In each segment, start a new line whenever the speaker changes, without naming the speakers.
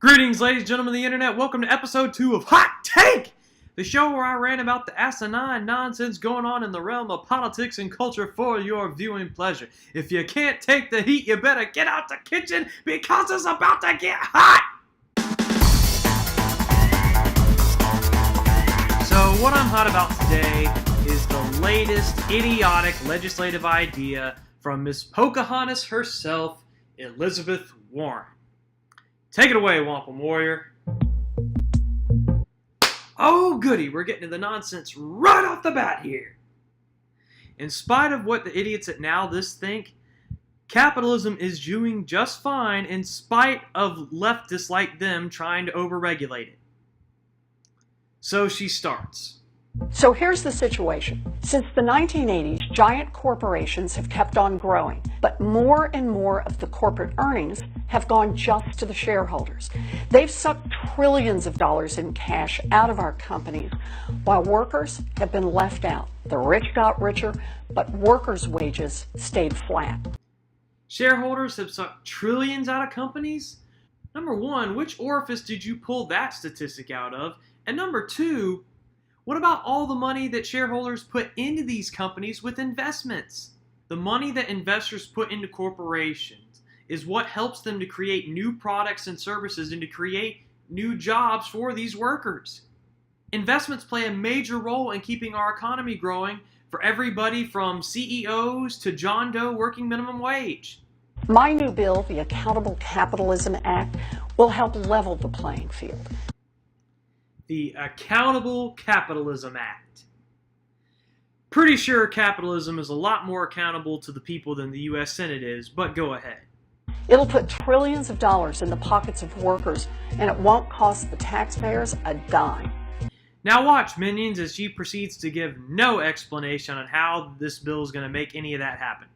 Greetings, ladies and gentlemen of the internet. Welcome to episode 2 of Hot Take, the show where I rant about the asinine nonsense going on in the realm of politics and culture for your viewing pleasure. If you can't take the heat, you better get out the kitchen because it's about to get hot! So what I'm hot about today is the latest idiotic legislative idea from Miss Pocahontas herself, Elizabeth Warren. Take it away, Wampum Warrior. Oh, goody, we're getting to the nonsense right off the bat here. In spite of what the idiots at Now This think, capitalism is doing just fine in spite of leftists like them trying to overregulate it. So she starts.
So here's the situation. Since the 1980s, giant corporations have kept on growing, but more and more of the corporate earnings have gone just to the shareholders. They've sucked trillions of dollars in cash out of our companies, while workers have been left out. The rich got richer, but workers' wages stayed flat.
Shareholders have sucked trillions out of companies? Number one, which orifice did you pull that statistic out of? And number two, what about all the money that shareholders put into these companies with investments? The money that investors put into corporations is what helps them to create new products and services and to create new jobs for these workers. Investments play a major role in keeping our economy growing for everybody from CEOs to John Doe working minimum wage.
My new bill, the Accountable Capitalism Act, will help level the playing field.
The Accountable Capitalism Act. Pretty sure capitalism is a lot more accountable to the people than the U.S. Senate is, but go ahead.
It'll put trillions of dollars in the pockets of workers, and it won't cost the taxpayers a dime.
Now watch, minions, as she proceeds to give no explanation on how this bill is going to make any of that happen.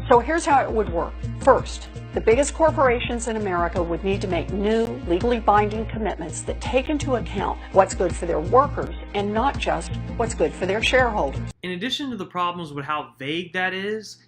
So here's how it would work. First, the biggest corporations in America would need to make new, legally binding commitments that take into account what's good for their workers and not just what's good for their shareholders.
In addition to the problems with how vague that is,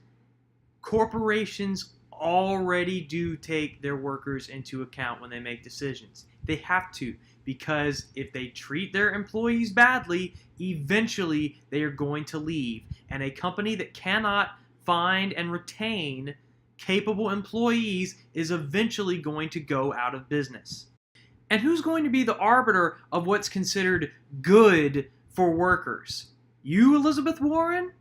corporations already do take their workers into account when they make decisions. They have to, because if they treat their employees badly, eventually they are going to leave. And a company that cannot find and retain capable employees is eventually going to go out of business. And who's going to be the arbiter of what's considered good for workers? You, Elizabeth Warren?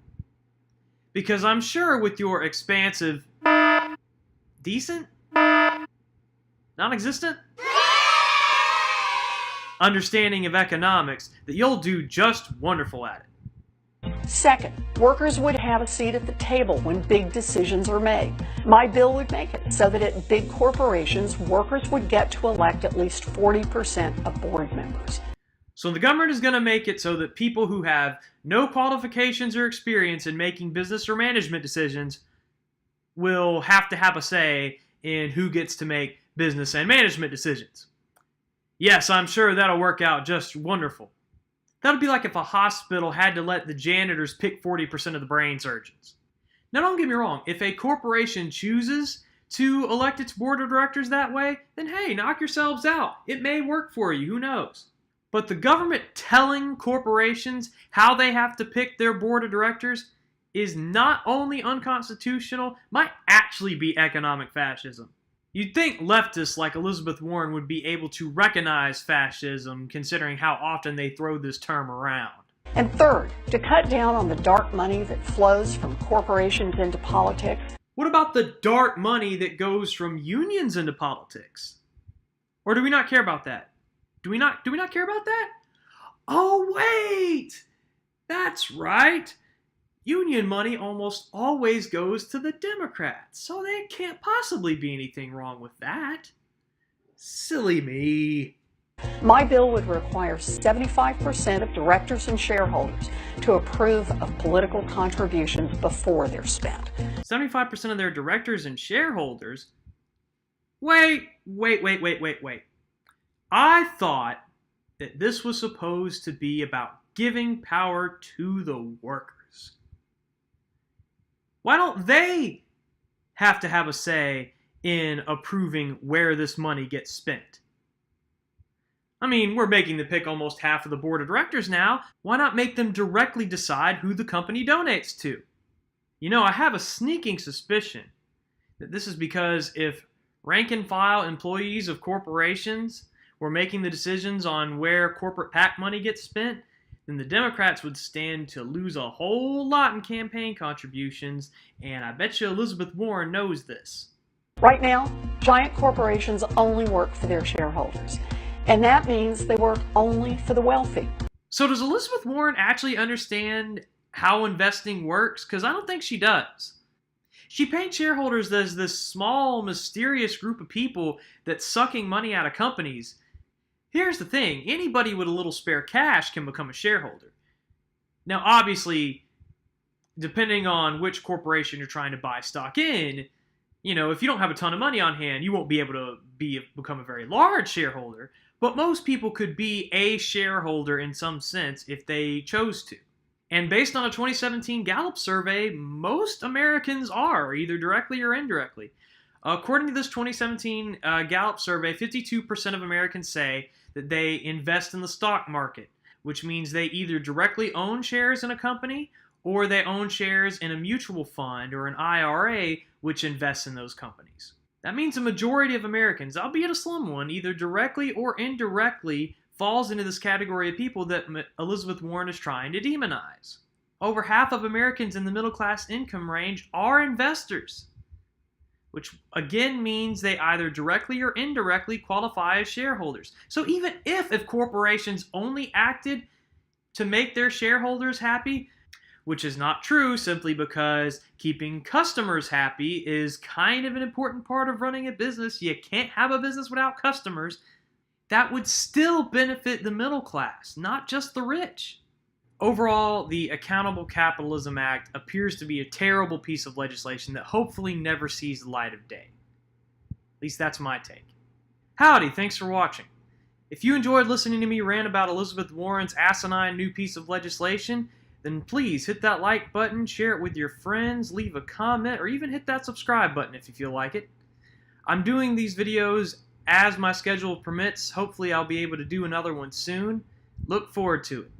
Because I'm sure with your expansive, decent, non-existent understanding of economics that you'll do just wonderful at it.
Second, workers would have a seat at the table when big decisions are made. My bill would make it so that at big corporations, workers would get to elect at least 40% of board members.
So the government is going to make it so that people who have no qualifications or experience in making business or management decisions will have to have a say in who gets to make business and management decisions. Yes, I'm sure that'll work out just wonderful. That would be like if a hospital had to let the janitors pick 40% of the brain surgeons. Now don't get me wrong, if a corporation chooses to elect its board of directors that way, then hey, knock yourselves out. It may work for you, who knows? But the government telling corporations how they have to pick their board of directors is not only unconstitutional, might actually be economic fascism. You'd think leftists like Elizabeth Warren would be able to recognize fascism, considering how often they throw this term around.
And third, to cut down on the dark money that flows from corporations into politics.
What about the dark money that goes from unions into politics? Or do we not care about that? Do we not care about that? Oh, wait! That's right. Union money almost always goes to the Democrats, so there can't possibly be anything wrong with that. Silly me.
My bill would require 75% of directors and shareholders to approve of political contributions before they're spent.
75% of their directors and shareholders? Wait. I thought that this was supposed to be about giving power to the workers. Why don't they have to have a say in approving where this money gets spent? I mean, we're making them pick almost half of the board of directors now. Why not make them directly decide who the company donates to? You know, I have a sneaking suspicion that this is because if rank and file employees of corporations were making the decisions on where corporate PAC money gets spent, then the Democrats would stand to lose a whole lot in campaign contributions, and I bet you Elizabeth Warren knows this.
Right now, giant corporations only work for their shareholders, and that means they work only for the wealthy.
So does Elizabeth Warren actually understand how investing works? Because I don't think she does. She paints shareholders as this small, mysterious group of people that's sucking money out of companies. Here's the thing, anybody with a little spare cash can become a shareholder. Now, obviously, depending on which corporation you're trying to buy stock in, you know, if you don't have a ton of money on hand, you won't be able to become a very large shareholder, but most people could be a shareholder in some sense if they chose to. And based on a 2017 Gallup survey, most Americans are, either directly or indirectly. According to this 2017 Gallup survey, 52% of Americans say that they invest in the stock market, which means they either directly own shares in a company or they own shares in a mutual fund or an IRA, which invests in those companies. That means a majority of Americans, albeit a slim one, either directly or indirectly falls into this category of people that Elizabeth Warren is trying to demonize. Over half of Americans in the middle class income range are investors, which again means they either directly or indirectly qualify as shareholders. So even if corporations only acted to make their shareholders happy, which is not true simply because keeping customers happy is kind of an important part of running a business. You can't have a business without customers. That would still benefit the middle class, not just the rich. Overall, the Accountable Capitalism Act appears to be a terrible piece of legislation that hopefully never sees the light of day. At least that's my take. Howdy, thanks for watching. If you enjoyed listening to me rant about Elizabeth Warren's asinine new piece of legislation, then please hit that like button, share it with your friends, leave a comment, or even hit that subscribe button if you feel like it. I'm doing these videos as my schedule permits. Hopefully I'll be able to do another one soon. Look forward to it.